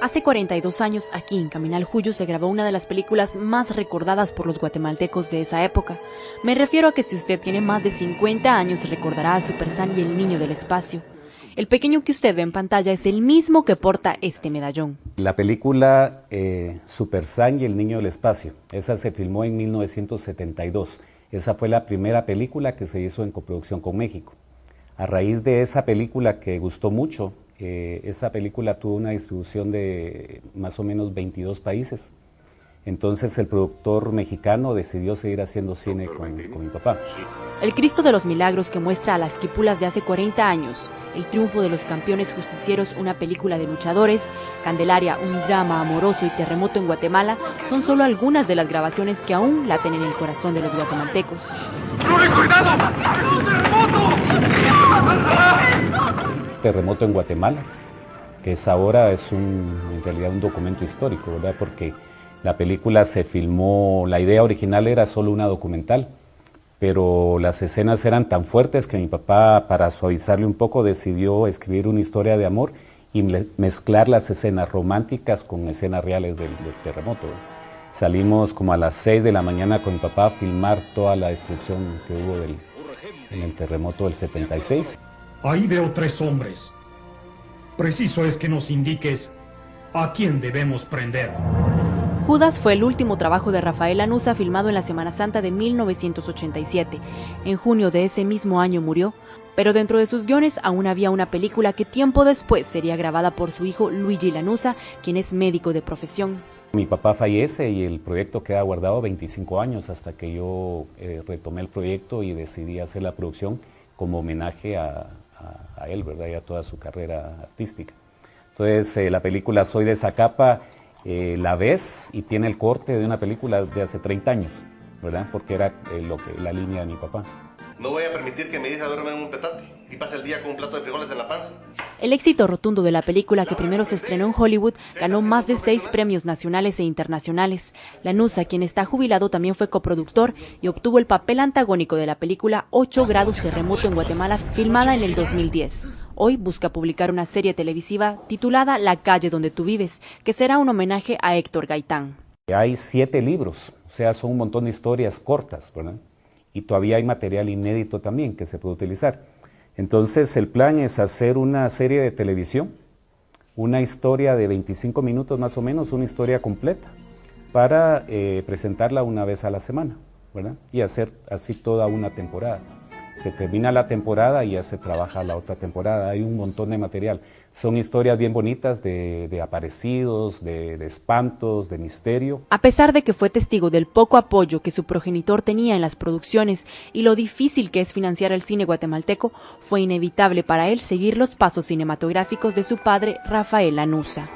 Hace 42 años, aquí en Caminaljuyo se grabó una de las películas más recordadas por los guatemaltecos de esa época. Me refiero a que si usted tiene más de 50 años recordará a Super Sam y el niño del espacio. El pequeño que usted ve en pantalla es el mismo que porta este medallón. La película Super Sam y el niño del espacio, esa se filmó en 1972. Esa fue la primera película que se hizo en coproducción con México. A raíz de esa película que gustó mucho, esa película tuvo una distribución de más o menos 22 países. Entonces el productor mexicano decidió seguir haciendo cine con mi papá. El Cristo de los Milagros, que muestra a las quipulas de hace 40 años, El triunfo de los campeones justicieros, una película de luchadores, Candelaria, un drama amoroso y Terremoto en Guatemala, son solo algunas de las grabaciones que aún laten en el corazón de los guatemaltecos. ¡Cuidado! Terremoto en Guatemala, que ahora es en realidad un documento histórico, ¿verdad? Porque la película se filmó, la idea original era solo una documental, pero las escenas eran tan fuertes que mi papá, para suavizarle un poco, decidió escribir una historia de amor y mezclar las escenas románticas con escenas reales del terremoto. Salimos como a las 6 de la mañana con mi papá a filmar toda la destrucción que hubo en el terremoto del 76. Ahí veo 3 hombres. Preciso es que nos indiques a quién debemos prender. Judas fue el último trabajo de Rafael Lanuza, filmado en la Semana Santa de 1987. En junio de ese mismo año murió, pero dentro de sus guiones aún había una película que tiempo después sería grabada por su hijo Luigi Lanuza, quien es médico de profesión. Mi papá fallece y el proyecto queda guardado 25 años hasta que yo retomé el proyecto y decidí hacer la producción como homenaje a él, ¿verdad? Y a toda su carrera artística. Entonces la película Soy de Zacapa la ves y tiene el corte de una película de hace 30 años, ¿verdad? Porque era la línea de mi papá. No voy a permitir que mi hija duerma en un petate y pase el día con un plato de frijoles en la panza. El éxito rotundo de la película, que primero se estrenó en Hollywood, ganó más de 6 premios nacionales e internacionales. Lanuza, quien está jubilado, también fue coproductor y obtuvo el papel antagónico de la película 8 grados Terremoto en Guatemala, filmada en el 2010. Hoy busca publicar una serie televisiva titulada La calle donde tú vives, que será un homenaje a Héctor Gaitán. Hay 7 libros, o sea, son un montón de historias cortas, ¿verdad? Y todavía hay material inédito también que se puede utilizar. Entonces el plan es hacer una serie de televisión, una historia de 25 minutos más o menos, una historia completa, para presentarla una vez a la semana, ¿verdad? Y hacer así toda una temporada. Se termina la temporada y ya se trabaja la otra temporada. Hay un montón de material. Son historias bien bonitas de aparecidos, de espantos, de misterio. A pesar de que fue testigo del poco apoyo que su progenitor tenía en las producciones y lo difícil que es financiar el cine guatemalteco, fue inevitable para él seguir los pasos cinematográficos de su padre, Rafael Lanuza.